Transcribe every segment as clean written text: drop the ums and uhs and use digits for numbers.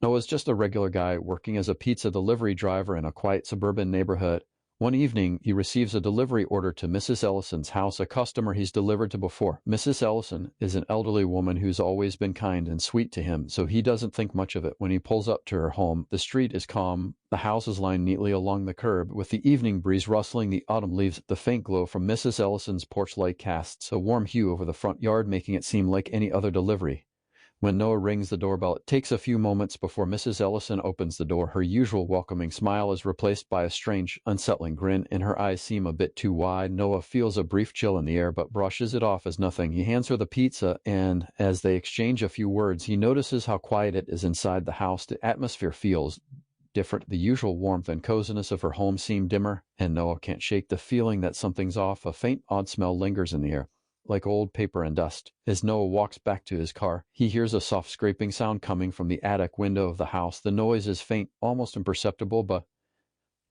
Noah's just a regular guy working as a pizza delivery driver in a quiet suburban neighborhood. One evening, he receives a delivery order to Mrs. Ellison's house, a customer he's delivered to before. Mrs. Ellison is an elderly woman who's always been kind and sweet to him, so he doesn't think much of it. When he pulls up to her home, the street is calm, the house is lined neatly along the curb, with the evening breeze rustling the autumn leaves. The faint glow from Mrs. Ellison's porch light casts a warm hue over the front yard, making it seem like any other delivery. When Noah rings the doorbell, it takes a few moments before Mrs. Ellison opens the door. Her usual welcoming smile is replaced by a strange, unsettling grin, and her eyes seem a bit too wide. Noah feels a brief chill in the air, but brushes it off as nothing. He hands her the pizza, and as they exchange a few words, he notices how quiet it is inside the house. The atmosphere feels different. The usual warmth and coziness of her home seem dimmer, and Noah can't shake the feeling that something's off. A faint, odd smell lingers in the air, like old paper and dust. As Noah walks back to his car, he hears a soft scraping sound coming from the attic window of the house. The noise is faint, almost imperceptible, but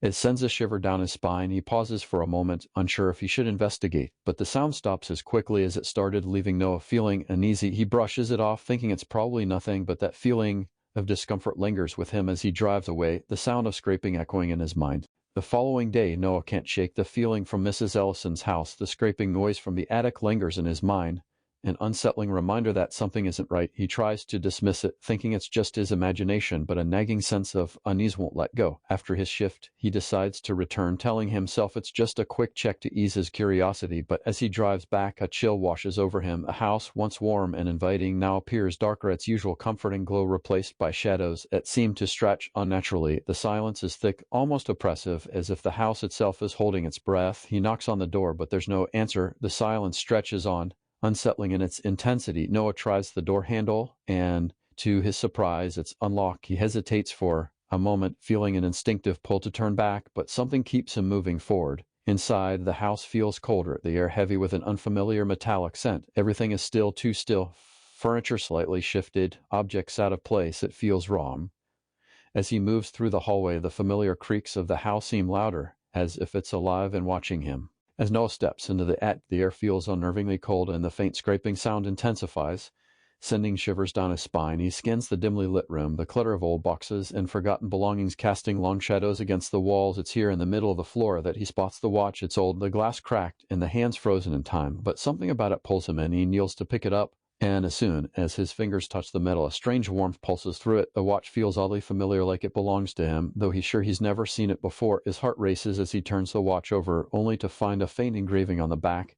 it sends a shiver down his spine. He pauses for a moment, unsure if he should investigate, but the sound stops as quickly as it started, leaving Noah feeling uneasy. He brushes it off, thinking it's probably nothing, but that feeling of discomfort lingers with him as he drives away, the sound of scraping echoing in his mind. The following day, Noah can't shake the feeling from Mrs. Ellison's house. The scraping noise from the attic lingers in his mind, an unsettling reminder that something isn't right. He tries to dismiss it, thinking it's just his imagination, but a nagging sense of unease won't let go. After his shift, he decides to return, telling himself it's just a quick check to ease his curiosity, but as he drives back, a chill washes over him. A house once warm and inviting now appears darker, its usual comforting glow replaced by shadows that seem to stretch unnaturally. The silence is thick, almost oppressive, as if the house itself is holding its breath. He knocks on the door, but there's no answer. The silence stretches on, unsettling in its intensity. Noah tries the door handle, and to his surprise, it's unlocked. He hesitates for a moment, feeling an instinctive pull to turn back, but something keeps him moving forward. Inside, the house feels colder, the air heavy with an unfamiliar metallic scent. Everything is still, too still. Furniture slightly shifted, objects out of place. It feels wrong. As he moves through the hallway, the familiar creaks of the house seem louder, as if it's alive and watching him. As Noah steps into the attic, the air feels unnervingly cold, and the faint scraping sound intensifies, sending shivers down his spine. He scans the dimly lit room, the clutter of old boxes and forgotten belongings casting long shadows against the walls. It's here in the middle of the floor that he spots the watch. It's old, the glass cracked, and the hands frozen in time, but something about it pulls him in. He kneels to pick it up, and as soon as his fingers touch the metal, a strange warmth pulses through it. The watch feels oddly familiar, like it belongs to him, though he's sure he's never seen it before. His heart races as he turns the watch over, only to find a faint engraving on the back,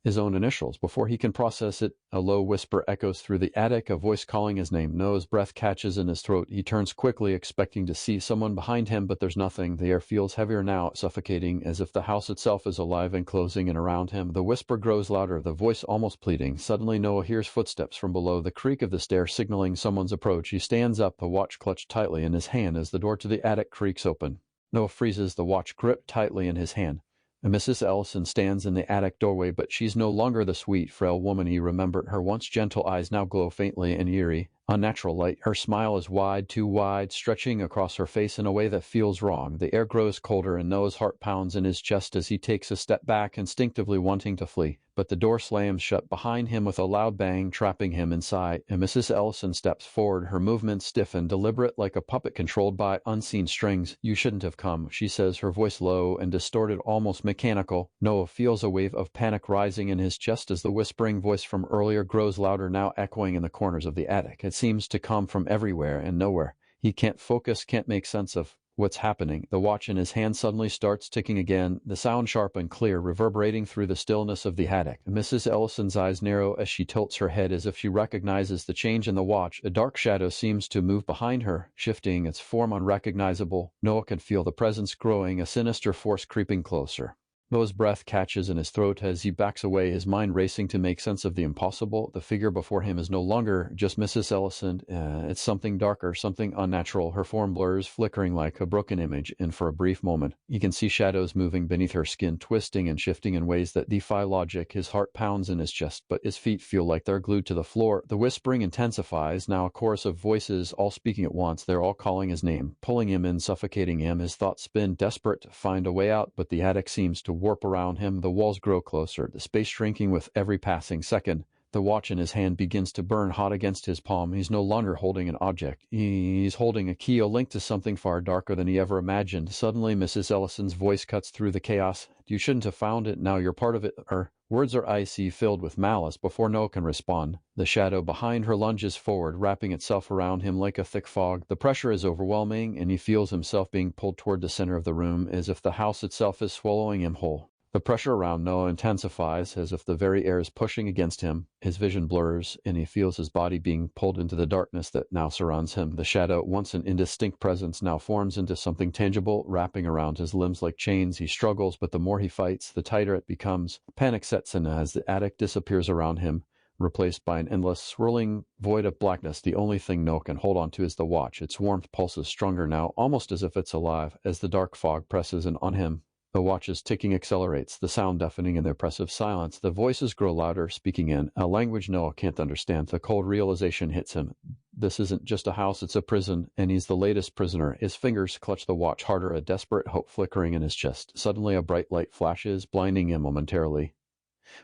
his own initials. Before he can process it, a low whisper echoes through the attic, a voice calling his name. Noah's breath catches in his throat. He turns quickly, expecting to see someone behind him, but there's nothing. The air feels heavier now, suffocating, as if the house itself is alive and closing in around him. The whisper grows louder, the voice almost pleading. Suddenly, Noah hears footsteps from below, the creak of the stairs signaling someone's approach. He stands up, the watch clutched tightly in his hand as the door to the attic creaks open. Noah freezes, the watch gripped tightly in his hand. Mrs. Ellison stands in the attic doorway, but she's no longer the sweet, frail woman he remembered. Her once gentle eyes now glow faintly and eerie, unnatural light. Her smile is wide, too wide, stretching across her face in a way that feels wrong. The air grows colder, and Noah's heart pounds in his chest as he takes a step back, instinctively wanting to flee. But the door slams shut behind him with a loud bang, trapping him inside. And Mrs. Ellison steps forward, her movements stiff and deliberate, like a puppet controlled by unseen strings. "You shouldn't have come," she says, her voice low and distorted, almost mechanical. Noah feels a wave of panic rising in his chest as the whispering voice from earlier grows louder, now echoing in the corners of the attic. It seems to come from everywhere and nowhere. He can't focus, can't make sense of what's happening. The watch in his hand suddenly starts ticking again, the sound sharp and clear, reverberating through the stillness of the attic. Mrs. Ellison's eyes narrow as she tilts her head as if she recognizes the change in the watch. A dark shadow seems to move behind her, shifting, its form unrecognizable. Noah can feel the presence growing, a sinister force creeping closer. Noah's breath catches in his throat as he backs away, his mind racing to make sense of the impossible. The figure before him is no longer just Mrs. Ellison. It's something darker, something unnatural. Her form blurs, flickering like a broken image, and for a brief moment, he can see shadows moving beneath her skin, twisting and shifting in ways that defy logic. His heart pounds in his chest, but his feet feel like they're glued to the floor. The whispering intensifies, now a chorus of voices, all speaking at once. They're all calling his name, pulling him in, suffocating him. His thoughts spin, desperate to find a way out, but the attic seems to warp around him. The walls grow closer, the space shrinking with every passing second. The watch in his hand begins to burn hot against his palm. He's no longer holding an object. He's holding a key, a link to something far darker than he ever imagined. Suddenly, Mrs. Ellison's voice cuts through the chaos. You shouldn't have found it. Now you're part of it. Her words are icy, filled with malice. Before Noah can respond, the shadow behind her lunges forward, wrapping itself around him like a thick fog. The pressure is overwhelming, and he feels himself being pulled toward the center of the room, as if the house itself is swallowing him whole. The pressure around Noah intensifies, as if the very air is pushing against him. His vision blurs, and he feels his body being pulled into the darkness that now surrounds him. The shadow, once an indistinct presence, now forms into something tangible, wrapping around his limbs like chains. He struggles, but the more he fights, the tighter it becomes. Panic sets in as the attic disappears around him, replaced by an endless, swirling void of blackness. The only thing Noah can hold on to is the watch. Its warmth pulses stronger now, almost as if it's alive, as the dark fog presses in on him. The watch's ticking accelerates, the sound deafening in the oppressive silence. The voices grow louder, speaking in a language Noah can't understand. The cold realization hits him. This isn't just a house, it's a prison, and he's the latest prisoner. His fingers clutch the watch harder, a desperate hope flickering in his chest. Suddenly a bright light flashes, blinding him momentarily.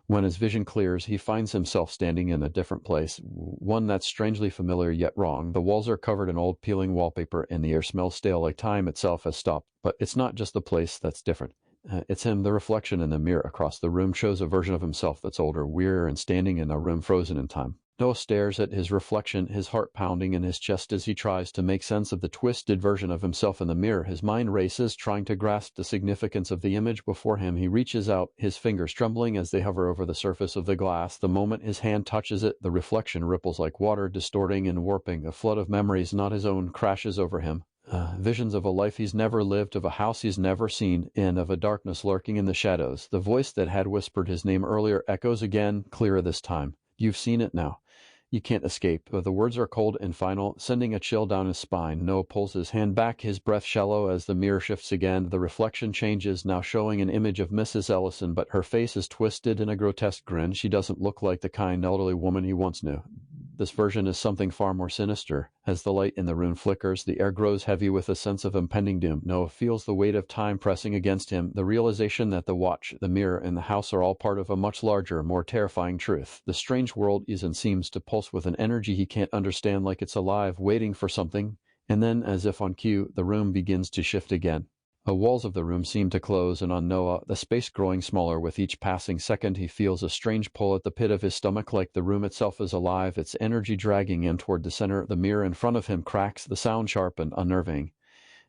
When his vision clears, he finds himself standing in a different place, one that's strangely familiar yet wrong. The walls are covered in old peeling wallpaper, and the air smells stale, like time itself has stopped. But it's not just the place that's different. It's him. The reflection in the mirror across the room shows a version of himself that's older, wearier, and standing in a room frozen in time. Noah stares at his reflection, his heart pounding in his chest as he tries to make sense of the twisted version of himself in the mirror. His mind races, trying to grasp the significance of the image before him. He reaches out, his fingers trembling as they hover over the surface of the glass. The moment his hand touches it, the reflection ripples like water, distorting and warping. A flood of memories not his own crashes over him. Visions of a life he's never lived, of a house he's never seen, and of a darkness lurking in the shadows. The voice that had whispered his name earlier echoes again, clearer this time. You've seen it now. You can't escape. The words are cold and final, sending a chill down his spine. Noah pulls his hand back, his breath shallow as the mirror shifts again. The reflection changes, now showing an image of Mrs. Ellison, but her face is twisted in a grotesque grin. She doesn't look like the kind elderly woman he once knew. This version is something far more sinister. As the light in the room flickers, the air grows heavy with a sense of impending doom. Noah feels the weight of time pressing against him, the realization that the watch, the mirror, and the house are all part of a much larger, more terrifying truth. The strange world is and seems to pulse with an energy he can't understand, like it's alive, waiting for something. And then, as if on cue, the room begins to shift again. The walls of the room seem to close in on Noah, the space growing smaller with each passing second. He feels a strange pull at the pit of his stomach, like the room itself is alive, its energy dragging him toward the center. The mirror in front of him cracks, the sound sharp and unnerving.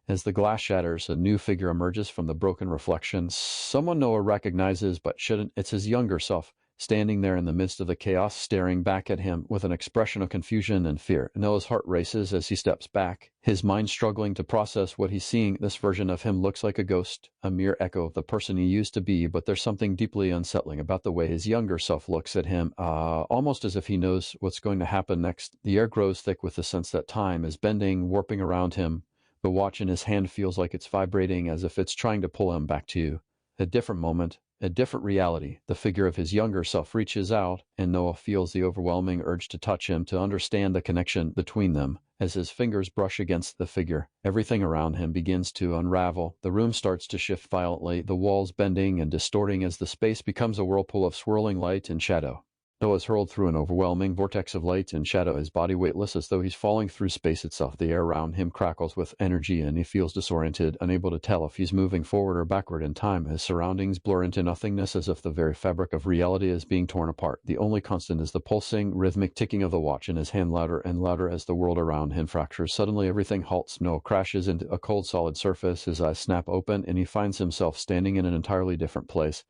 As the glass shatters, a new figure emerges from the broken reflection. Someone Noah recognizes but shouldn't. It's his younger self, standing there in the midst of the chaos, staring back at him with an expression of confusion and fear. Noah's heart races as he steps back, his mind struggling to process what he's seeing. This version of him looks like a ghost, a mere echo of the person he used to be, but there's something deeply unsettling about the way his younger self looks at him, almost as if he knows what's going to happen next. The air grows thick with the sense that time is bending, warping around him. The watch in his hand feels like it's vibrating, as if it's trying to pull him back to you. A different moment, a different reality. The figure of his younger self reaches out, and Noah feels the overwhelming urge to touch him, to understand the connection between them. As his fingers brush against the figure, everything around him begins to unravel. The room starts to shift violently, the walls bending and distorting as the space becomes a whirlpool of swirling light and shadow. Noah is hurled through an overwhelming vortex of light and shadow, his body weightless as though he's falling through space itself. The air around him crackles with energy, and he feels disoriented, unable to tell if he's moving forward or backward in time. His surroundings blur into nothingness, as if the very fabric of reality is being torn apart. The only constant is the pulsing, rhythmic ticking of the watch in his hand, louder and louder as the world around him fractures. Suddenly everything halts. Noah crashes into a cold, solid surface. His eyes snap open, and he finds himself standing in an entirely different place.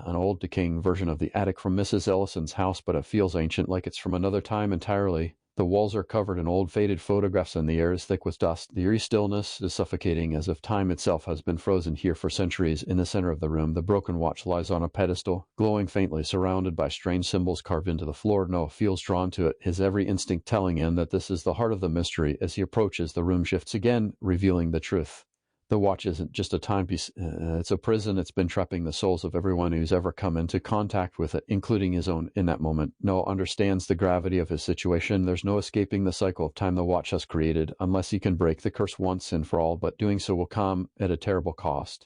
An old, decaying version of the attic from Mrs. Ellison's house, but it feels ancient, like it's from another time entirely. The walls are covered in old, faded photographs, and the air is thick with dust. The eerie stillness is suffocating, as if time itself has been frozen here for centuries. In the center of the room, the broken watch lies on a pedestal, glowing faintly, surrounded by strange symbols carved into the floor. Noah feels drawn to it, his every instinct telling him that this is the heart of the mystery. As he approaches, the room shifts again, revealing the truth. The watch isn't just a timepiece, it's a prison. It's been trapping the souls of everyone who's ever come into contact with it, including his own. In that moment, Noah understands the gravity of his situation. There's no escaping the cycle of time the watch has created, unless he can break the curse once and for all, but doing so will come at a terrible cost.